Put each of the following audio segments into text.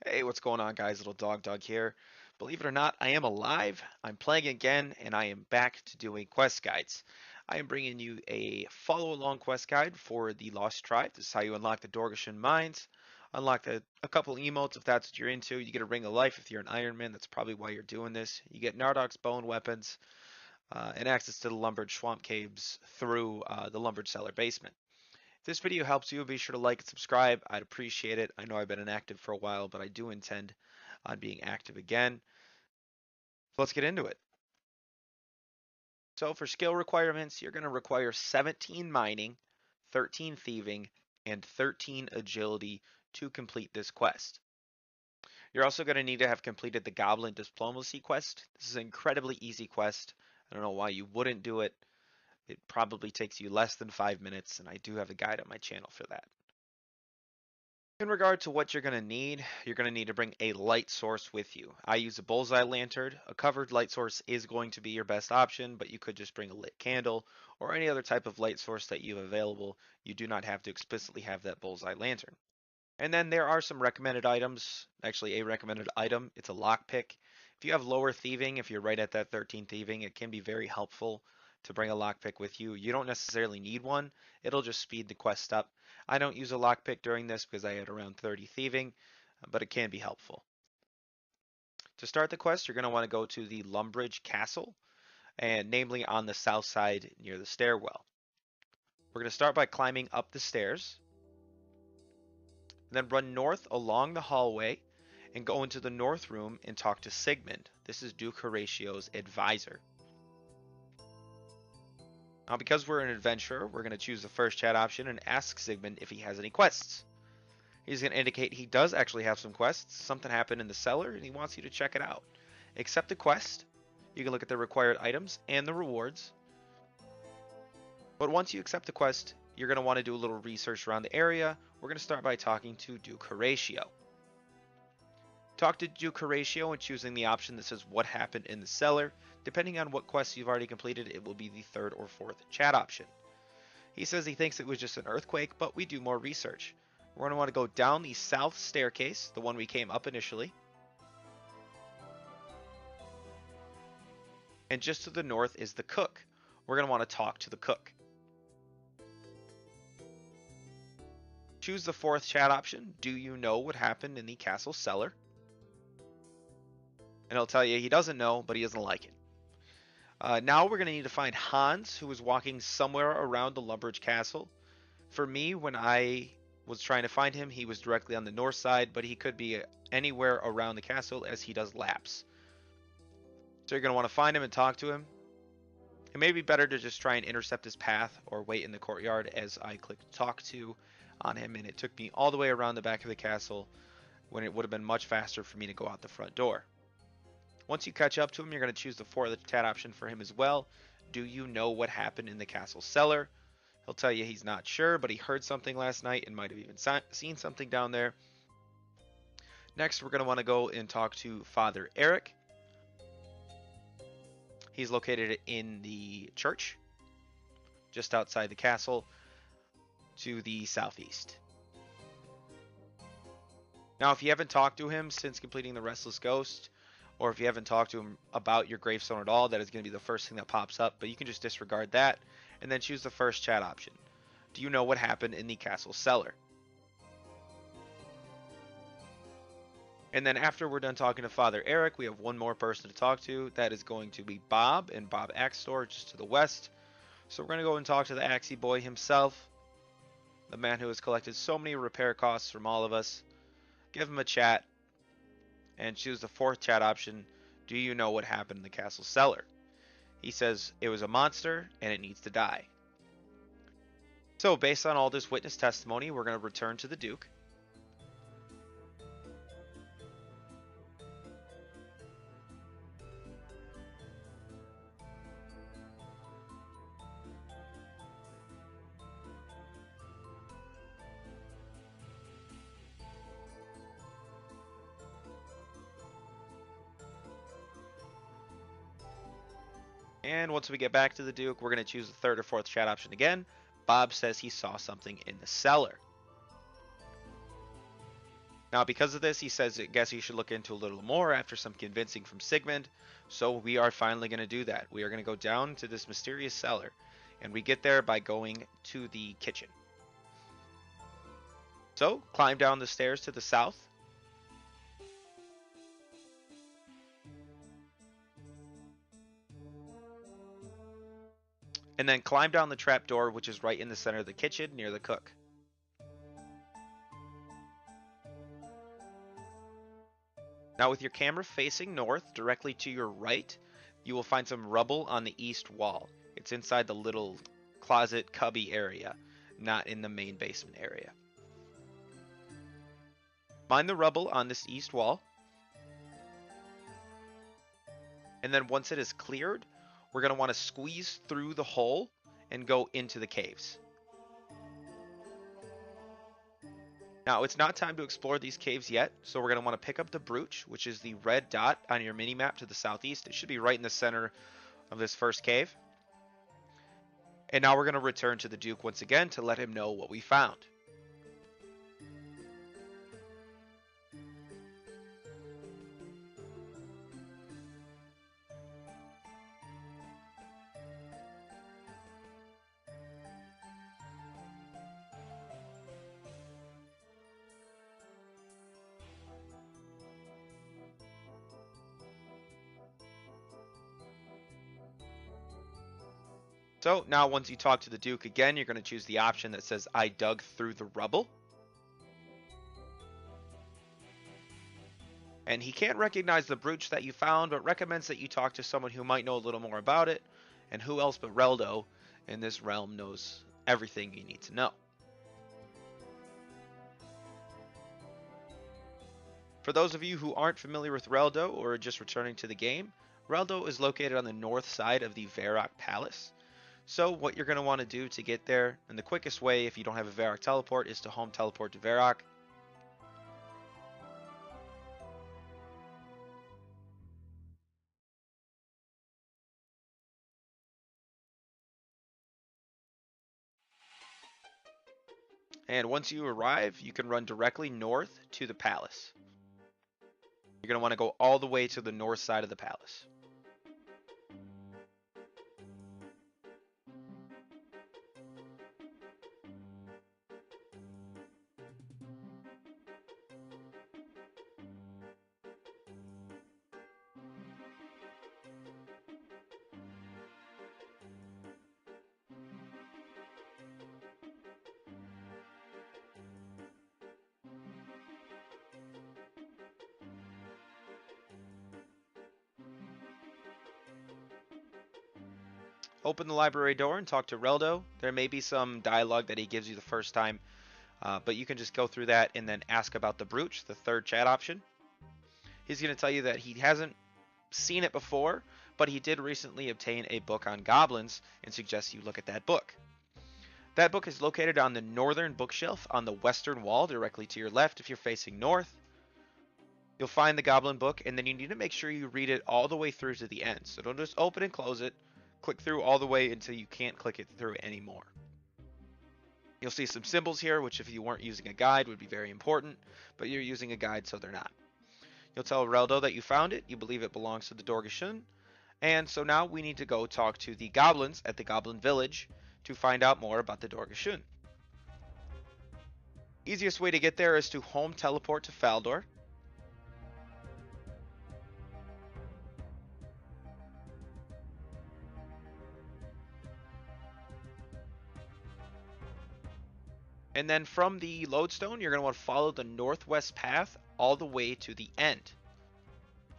Hey, what's going on, guys? Lildogdog here. Believe it or not, I am alive. I'm playing again, and I am back to doing quest guides. I am bringing you a follow-along quest guide for the Lost Tribe. This is how you unlock the Dorgeshuun mines. Unlock a couple emotes if that's what you're into. You get a ring of life if you're an Iron Man. That's probably why you're doing this. You get Nardok's bone weapons and access to the Lumbered Swamp Caves through the Lumbered Cellar basement. If this video helps you, be sure to like and subscribe. I'd appreciate it. I know I've been inactive for a while, but I do intend on being active again. So let's get into it. So for skill requirements, you're going to require 17 mining, 13 thieving, and 13 agility to complete this quest. You're also going to need to have completed the Goblin Diplomacy quest. This is an incredibly easy quest. I don't know why you wouldn't do it. It probably takes you less than 5 minutes, and I do have a guide on my channel for that. In regard to what you're going to need to bring a light source with you. I use a bullseye lantern. A covered light source is going to be your best option, but you could just bring a lit candle or any other type of light source that you have available. You do not have to explicitly have that bullseye lantern. And then there are some recommended items. Actually, a recommended item. It's a lockpick. If you have lower thieving, if you're right at that 13 thieving, it can be very helpful to bring a lockpick with you. You don't necessarily need one. It'll just speed the quest up. I don't use a lockpick during this because I had around 30 thieving, but it can be helpful. To start the quest, you're going to want to go to the Lumbridge Castle, and namely on the south side near the stairwell. We're going to start by climbing up the stairs, and then run north along the hallway and go into the north room and talk to Sigmund. This is Duke Horatio's advisor. Now, because we're an adventurer, we're going to choose the first chat option and ask Sigmund if he has any quests. He's going to indicate he does actually have some quests. Something happened in the cellar and he wants you to check it out. Accept the quest. You can look at the required items and the rewards. But once you accept the quest, you're going to want to do a little research around the area. We're going to start by talking to Duke Horatio. Talk to Duke Horatio and choosing the option that says what happened in the cellar. Depending on what quests you've already completed, it will be the third or fourth chat option. He says he thinks it was just an earthquake, but we do more research. We're going to want to go down the south staircase, the one we came up initially. And just to the north is the cook. We're going to want to talk to the cook. Choose the fourth chat option. Do you know what happened in the castle cellar? And he'll tell you he doesn't know, but he doesn't like it. Now we're going to need to find Hans, who was walking somewhere around the Lumbridge Castle. For me, when I was trying to find him, he was directly on the north side, but he could be anywhere around the castle as he does laps. So you're going to want to find him and talk to him. It may be better to just try and intercept his path or wait in the courtyard, as I clicked talk to on him and it took me all the way around the back of the castle when it would have been much faster for me to go out the front door. Once you catch up to him, you're going to choose the fourth chat option for him as well. Do you know what happened in the castle cellar? He'll tell you he's not sure, but he heard something last night and might have even seen something down there. Next, we're going to want to go and talk to Father Eric. He's located in the church, just outside the castle, to the southeast. Now, if you haven't talked to him since completing the Restless Ghost, or if you haven't talked to him about your gravestone at all, that is going to be the first thing that pops up, but you can just disregard that and then choose the first chat option. Do you know what happened in the castle cellar? And then after we're done talking to Father Eric, we have one more person to talk to. That is going to be Bob and Bob Axe Store just to the west. So we're going to go and talk to the Axie Boy himself, the man who has collected so many repair costs from all of us. Give him a chat and choose the fourth chat option. Do you know what happened in the castle cellar? He says it was a monster and it needs to die. So based on all this witness testimony, we're going to return to the Duke. And once we get back to the Duke, we're going to choose the third or fourth chat option again. Bob says he saw something in the cellar. Now, because of this, he says, I guess you should look into a little more after some convincing from Sigmund. So we are finally going to do that. We are going to go down to this mysterious cellar. And we get there by going to the kitchen. So, climb down the stairs to the south. And then climb down the trapdoor, which is right in the center of the kitchen near the cook. Now with your camera facing north, directly to your right, you will find some rubble on the east wall. It's inside the little closet cubby area, not in the main basement area. Find the rubble on this east wall. And then once it is cleared, we're going to want to squeeze through the hole and go into the caves. Now, it's not time to explore these caves yet, so we're going to want to pick up the brooch, which is the red dot on your mini-map to the southeast. It should be right in the center of this first cave. And now we're going to return to the Duke once again to let him know what we found. So now once you talk to the Duke again, you're going to choose the option that says, I dug through the rubble. And he can't recognize the brooch that you found, but recommends that you talk to someone who might know a little more about it. And who else but Reldo in this realm knows everything you need to know. For those of you who aren't familiar with Reldo or are just returning to the game, Reldo is located on the north side of the Varrock Palace. So what you're going to want to do to get there, and the quickest way if you don't have a Varrock teleport, is to home teleport to Varrock. And once you arrive, you can run directly north to the palace. You're going to want to go all the way to the north side of the palace. Open the library door and talk to Reldo. There may be some dialogue that he gives you the first time, but you can just go through that and then ask about the brooch, the third chat option. He's going to tell you that he hasn't seen it before, but he did recently obtain a book on goblins and suggests you look at that book. That book is located on the northern bookshelf on the western wall, directly to your left if you're facing north. You'll find the goblin book, and then you need to make sure you read it all the way through to the end. So don't just open and close it. Click through all the way until you can't click it through anymore. You'll see some symbols here, which if you weren't using a guide would be very important, but you're using a guide, so they're not. You'll tell Reldo that you found it, you believe it belongs to the Dorgeshuun, and so now we need to go talk to the goblins at the Goblin Village to find out more about the Dorgeshuun. Easiest way to get there is to home teleport to Faldor. And then from the lodestone, you're going to want to follow the northwest path all the way to the end.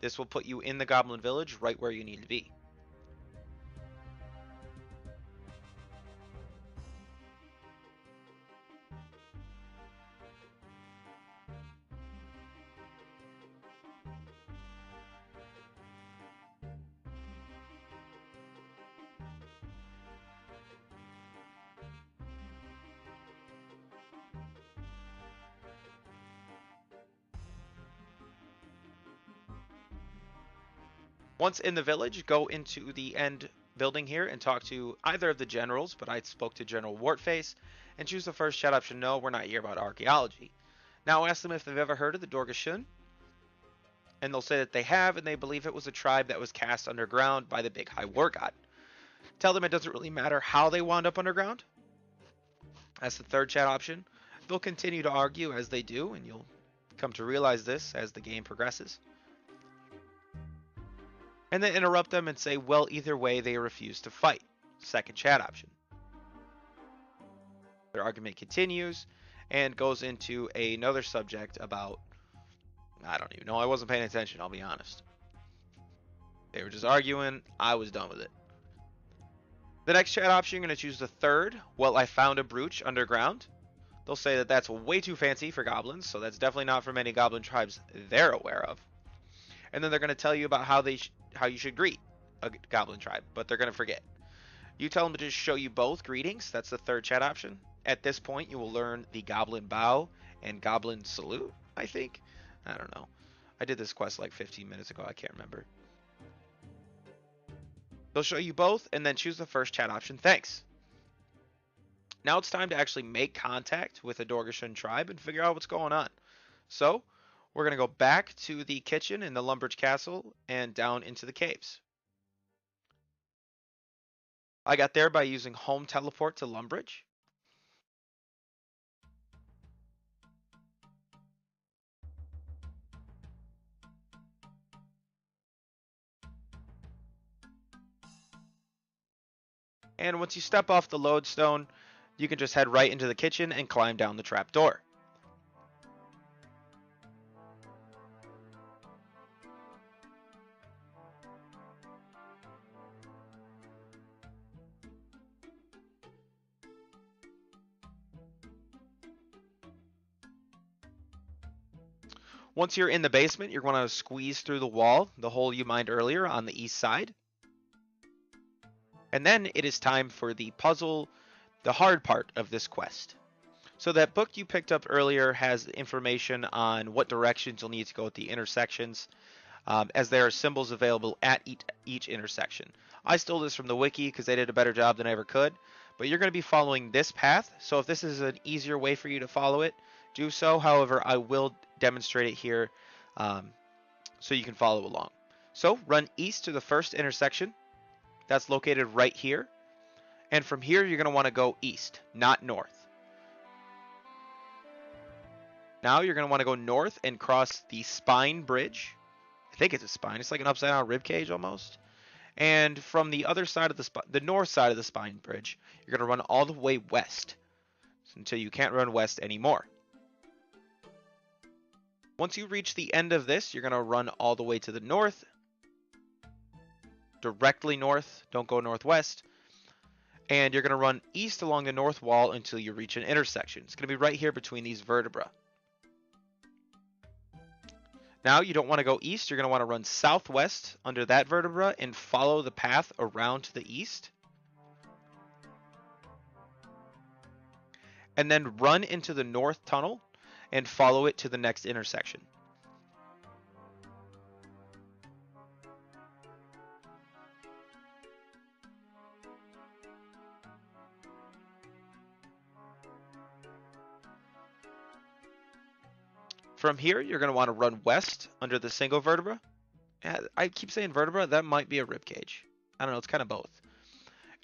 This will put you in the Goblin Village right where you need to be. Once in the village, go into the end building here and talk to either of the generals, but I spoke to General Wartface, and choose the first chat option. No, we're not here about archaeology. Now ask them if they've ever heard of the Dorgeshuun, and they'll say that they have, and they believe it was a tribe that was cast underground by the Big High War God. Tell them it doesn't really matter how they wound up underground. That's the third chat option. They'll continue to argue as they do, and you'll come to realize this as the game progresses. And then interrupt them and say, well, either way, they refuse to fight. Second chat option. Their argument continues and goes into another subject about, I don't even know. I wasn't paying attention, I'll be honest. They were just arguing. I was done with it. The next chat option, you're going to choose the third. Well, I found a brooch underground. They'll say that that's way too fancy for goblins, so that's definitely not from any goblin tribes they're aware of. And then they're going to tell you about how you should greet a goblin tribe, but they're going to forget. You tell them to just show you both greetings. That's the third chat option. At this point, you will learn the goblin bow and goblin salute, I think. I don't know. I did this quest like 15 minutes ago. I can't remember. They'll show you both and then choose the first chat option. Thanks. Now it's time to actually make contact with the Dorgeshuun tribe and figure out what's going on. So we're going to go back to the kitchen in the Lumbridge Castle and down into the caves. I got there by using home teleport to Lumbridge. And once you step off the lodestone, you can just head right into the kitchen and climb down the trap door. Once you're in the basement, you're going to squeeze through the wall, the hole you mined earlier on the east side. And then it is time for the puzzle, the hard part of this quest. So that book you picked up earlier has information on what directions you'll need to go at the intersections, as there are symbols available at each intersection. I stole this from the wiki because they did a better job than I ever could, but you're going to be following this path, so if this is an easier way for you to follow it, do so. However, I will demonstrate it here so you can follow along. So run east to the first intersection. That's located right here. And from here, you're going to want to go east, not north. Now you're going to want to go north and cross the spine bridge. I think it's a spine. It's like an upside down rib cage almost. And from the other side of the north side of the spine bridge, you're going to run all the way west until you can't run west anymore. Once you reach the end of this, you're going to run all the way to the north. Directly north, don't go northwest. And you're going to run east along the north wall until you reach an intersection. It's going to be right here between these vertebrae. Now you don't want to go east, you're going to want to run southwest under that vertebra and follow the path around to the east. And then run into the north tunnel and follow it to the next intersection. From here, you're going to want to run west under the single vertebra. I keep saying vertebra, that might be a rib cage. I don't know, it's kind of both.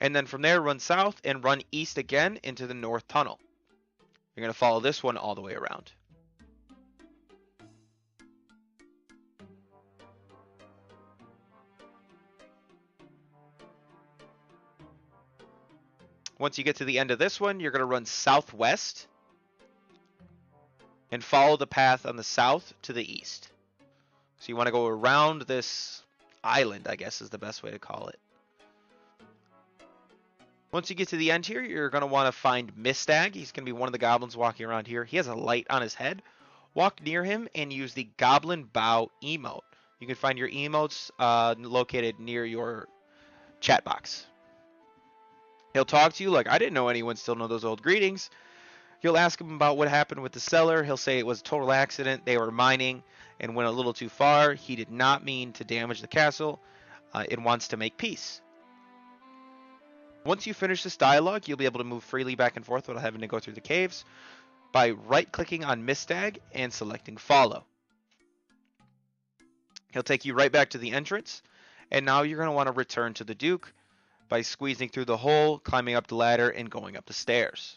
And then from there, run south and run east again into the north tunnel. You're going to follow this one all the way around. Once you get to the end of this one, you're going to run southwest and follow the path on the south to the east. So you want to go around this island, I guess is the best way to call it. Once you get to the end here, you're going to want to find Mistag. He's going to be one of the goblins walking around here. He has a light on his head. Walk near him and use the Goblin Bow emote. You can find your emotes located near your chat box. He'll talk to you like, I didn't know anyone still know those old greetings. You'll ask him about what happened with the cellar. He'll say it was a total accident. They were mining and went a little too far. He did not mean to damage the castle. It wants to make peace. Once you finish this dialogue, you'll be able to move freely back and forth without having to go through the caves. by right-clicking on Mistag and selecting Follow. He'll take you right back to the entrance, and now you're going to want to return to the Duke by squeezing through the hole, climbing up the ladder, and going up the stairs.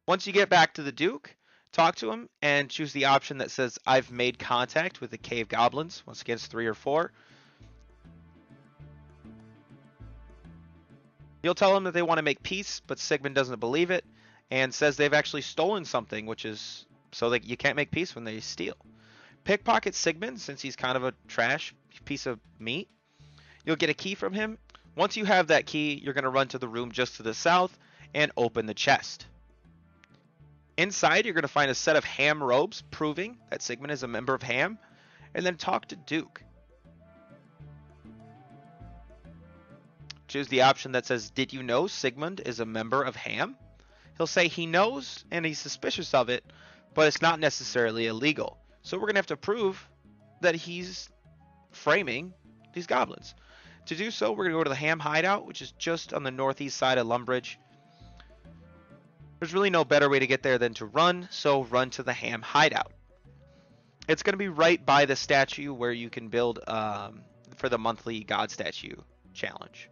Once you get back to the Duke, talk to him and choose the option that says I've made contact with the cave goblins. Once again, it's 3 or 4. You'll tell them that they want to make peace, but Sigmund doesn't believe it and says they've actually stolen something, which is so that you can't make peace when they steal. Pickpocket Sigmund, since he's kind of a trash piece of meat. You'll get a key from him. Once you have that key, you're going to run to the room just to the south and open the chest. Inside, you're going to find a set of Ham robes, proving that Sigmund is a member of Ham, and then talk to Duke. Choose the option that says, did you know Sigmund is a member of Ham? He'll say he knows and he's suspicious of it, but it's not necessarily illegal. So we're going to have to prove that he's framing these goblins. To do so, we're going to go to the Ham hideout, which is just on the northeast side of Lumbridge. There's really no better way to get there than to run, so run to the Ham hideout. It's going to be right by the statue where you can build for the monthly God statue challenge.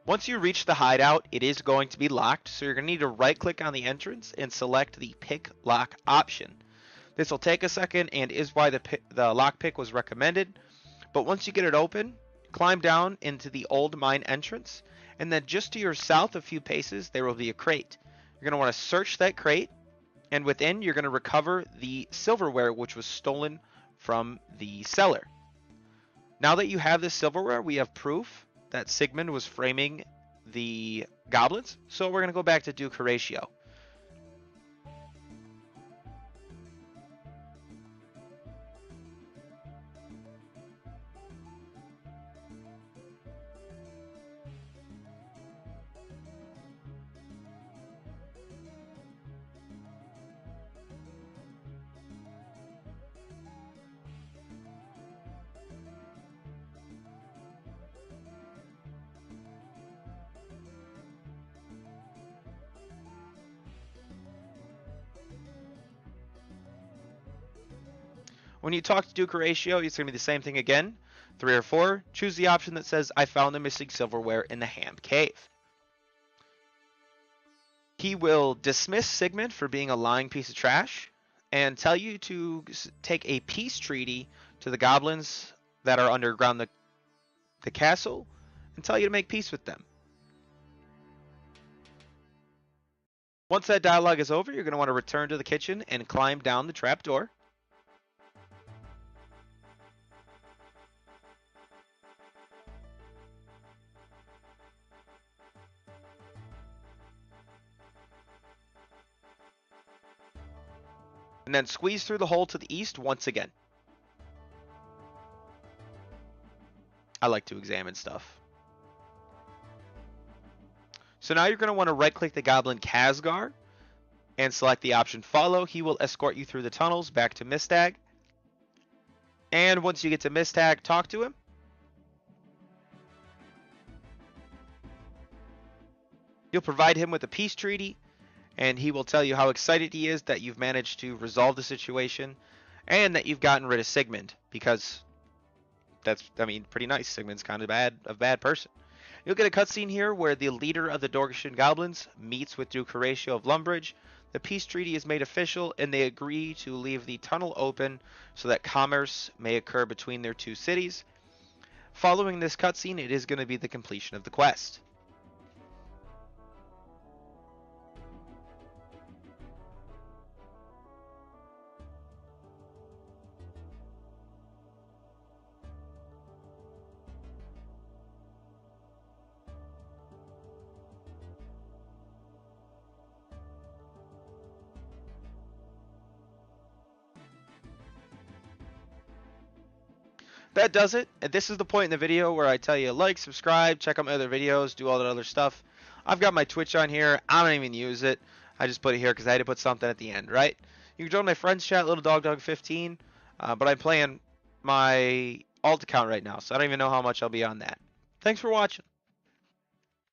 Once you reach the hideout, it is going to be locked, so you're going to need to right-click on the entrance and select the Pick Lock option. This will take a second and is why the lockpick was recommended, but once you get it open, climb down into the old mine entrance, and then just to your south a few paces, there will be a crate. You're going to want to search that crate, and within, you're going to recover the silverware which was stolen from the cellar. Now that you have this silverware, we have proof that Sigmund was framing the goblins, so we're going to go back to Duke Horatio. When you talk to Duke Horatio, it's going to be the same thing again. 3 or 4, choose the option that says, I found the missing silverware in the Ham Cave. He will dismiss Sigmund for being a lying piece of trash and tell you to take a peace treaty to the goblins that are underground the castle and tell you to make peace with them. Once that dialogue is over, you're going to want to return to the kitchen and climb down the trapdoor. And then squeeze through the hole to the east once again. I like to examine stuff. So now you're going to want to right-click the Goblin Khazgar and select the option Follow. He will escort you through the tunnels back to Mistag. And once you get to Mistag, talk to him. You'll provide him with a peace treaty, and he will tell you how excited he is that you've managed to resolve the situation and that you've gotten rid of Sigmund, because that's, I mean, pretty nice. Sigmund's kind of a bad person. You'll get a cutscene here where the leader of the Dorgeshuun goblins meets with Duke Horatio of Lumbridge. The peace treaty is made official, and they agree to leave the tunnel open so that commerce may occur between their two cities. Following this cutscene, it is going to be the completion of the quest. That does it. And this is the point in the video where I tell you like, subscribe, check out my other videos, do all that other stuff. I've got my Twitch on here. I don't even use it. I just put it here because I had to put something at the end, right? You can join my friends chat, Lildogdog15, but I'm playing my alt account right now, so I don't even know how much I'll be on that. Thanks for watching.